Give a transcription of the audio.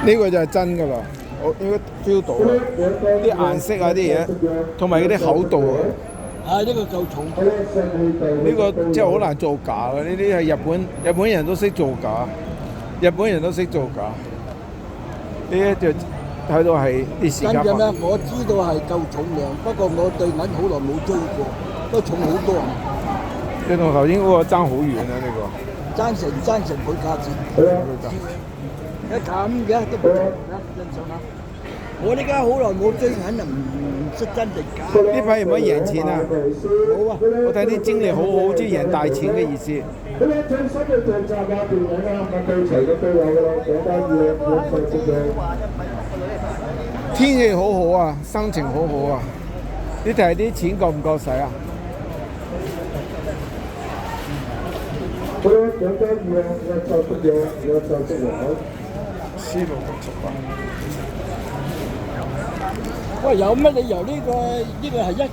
呢個就係真㗎啦，我應該 feel 到啦，啲顏色啊啲嘢，同埋嗰啲厚度啊。啊，呢個夠重。呢個真係好難造假嘅，呢啲係日本人都識造假，日本人都識造假。呢一就睇到係啲時間。真嘅咩？我知道係夠重量，不過我對銀好耐冇追過，都重好多。你同頭先嗰個爭好遠啊！呢個爭成倍價錢。一咁嘅都唔欣賞下。我呢家好耐冇追銀啊，唔識真定假。呢排有冇贏錢啊？冇啊！我睇啲精力好好，即係贏大錢嘅意思。天氣好好啊，心情好好啊！你睇下啲錢夠唔夠使啊？喂，有乜理由呢個係1990？